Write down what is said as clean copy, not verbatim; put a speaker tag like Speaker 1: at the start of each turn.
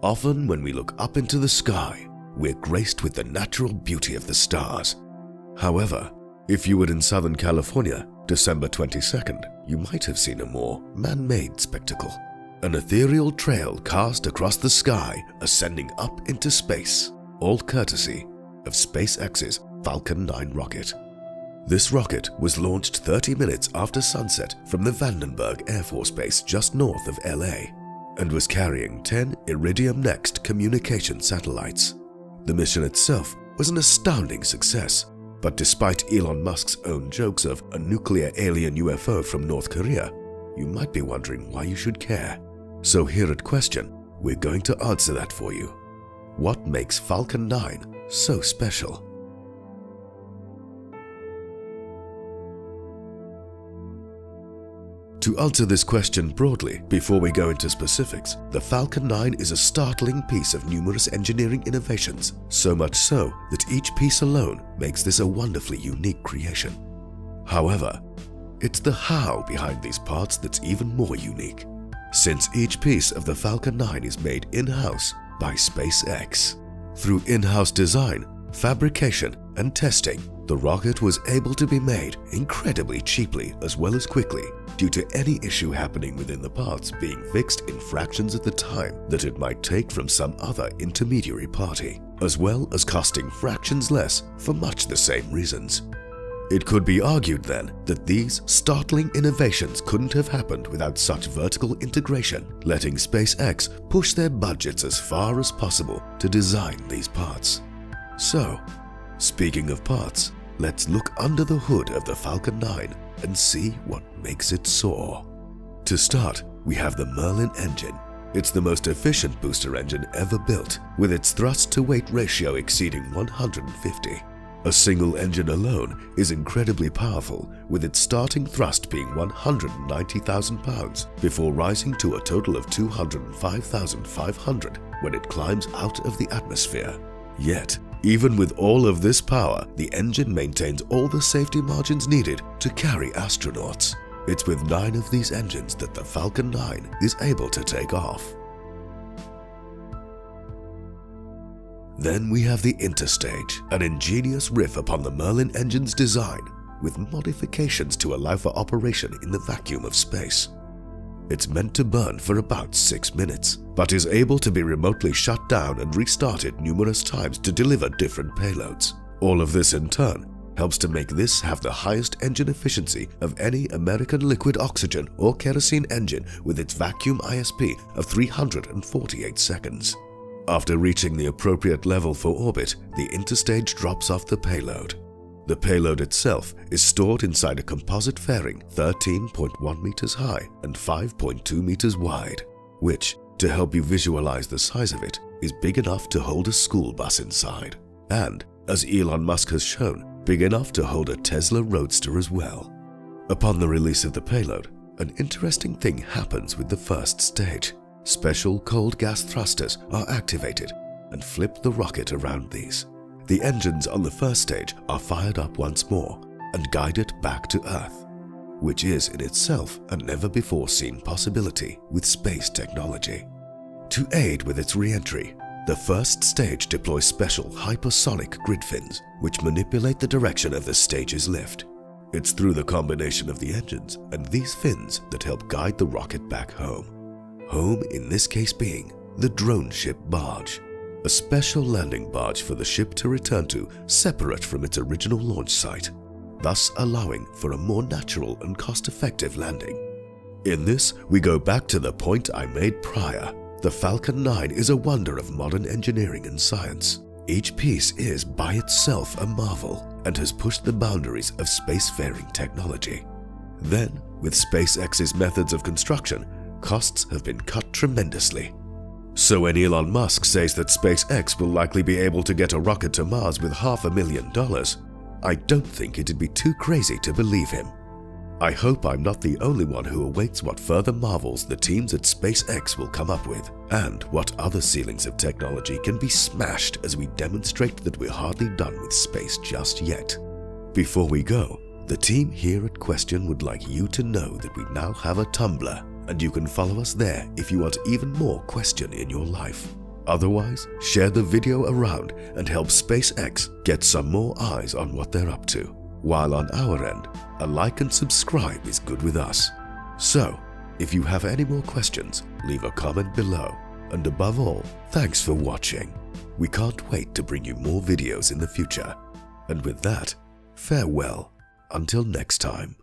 Speaker 1: Often when we look up into the sky, we're graced with the natural beauty of the stars. However, if you were in Southern California, December 22nd, you might have seen a more man-made spectacle. An ethereal trail cast across the sky ascending up into space, all courtesy of SpaceX's Falcon 9 rocket. This rocket was launched 30 minutes after sunset from the Vandenberg Air Force Base just north of LA and was carrying 10 Iridium Next communication satellites. The mission itself was an astounding success, but despite Elon Musk's own jokes of a nuclear alien UFO from North Korea, you might be wondering why you should care. So here at Question, we're going to answer that for you. What makes Falcon 9 so special? To answer this question broadly, before we go into specifics, the Falcon 9 is a startling piece of numerous engineering innovations, so much so that each piece alone makes this a wonderfully unique creation. However, it's the how behind these parts that's even more unique, since each piece of the Falcon 9 is made in-house by SpaceX. Through in-house design, fabrication, and testing, the rocket was able to be made incredibly cheaply as well as quickly due to any issue happening within the parts being fixed in fractions of the time that it might take from some other intermediary party, as well as costing fractions less for much the same reasons. It could be argued then that these startling innovations couldn't have happened without such vertical integration, letting SpaceX push their budgets as far as possible to design these parts. So, speaking of parts, let's look under the hood of the Falcon 9 and see what makes it soar. To start, we have the Merlin engine. It's the most efficient booster engine ever built, with its thrust-to-weight ratio exceeding 150. A single engine alone is incredibly powerful, with its starting thrust being 190,000 pounds before rising to a total of 205,500 when it climbs out of the atmosphere. Yet, even with all of this power, the engine maintains all the safety margins needed to carry astronauts. It's with 9 of these engines that the Falcon 9 is able to take off. Then we have the Interstage, an ingenious riff upon the Merlin engine's design, with modifications to allow for operation in the vacuum of space. It's meant to burn for about 6 minutes, but is able to be remotely shut down and restarted numerous times to deliver different payloads. All of this in turn helps to make this have the highest engine efficiency of any American liquid oxygen or kerosene engine with its vacuum ISP of 348 seconds. After reaching the appropriate level for orbit, the Interstage drops off the payload. The payload itself is stored inside a composite fairing 13.1 meters high and 5.2 meters wide, which, to help you visualize the size of it, is big enough to hold a school bus inside. And, as Elon Musk has shown, big enough to hold a Tesla Roadster as well. Upon the release of the payload, an interesting thing happens with the first stage. Special cold gas thrusters are activated and flip the rocket around these. The engines on the first stage are fired up once more and guided back to Earth, which is in itself a never-before-seen possibility with space technology. To aid with its re-entry, the first stage deploys special hypersonic grid fins which manipulate the direction of the stage's lift. It's through the combination of the engines and these fins that help guide the rocket back home. Home in this case being the drone ship barge, a special landing barge for the ship to return to separate from its original launch site, thus allowing for a more natural and cost-effective landing. In this, we go back to the point I made prior. The Falcon 9 is a wonder of modern engineering and science. Each piece is by itself a marvel and has pushed the boundaries of spacefaring technology. Then, with SpaceX's methods of construction, costs have been cut tremendously. So when Elon Musk says that SpaceX will likely be able to get a rocket to Mars with $500,000, I don't think it'd be too crazy to believe him. I hope I'm not the only one who awaits what further marvels the teams at SpaceX will come up with, and what other ceilings of technology can be smashed as we demonstrate that we're hardly done with space just yet. Before we go, the team here at Question would like you to know that we now have a Tumblr, and you can follow us there if you want even more Question in your life. Otherwise, share the video around and help SpaceX get some more eyes on what they're up to. While on our end, a like and subscribe is good with us. So, if you have any more questions, leave a comment below. And above all, thanks for watching. We can't wait to bring you more videos in the future. And with that, farewell until next time.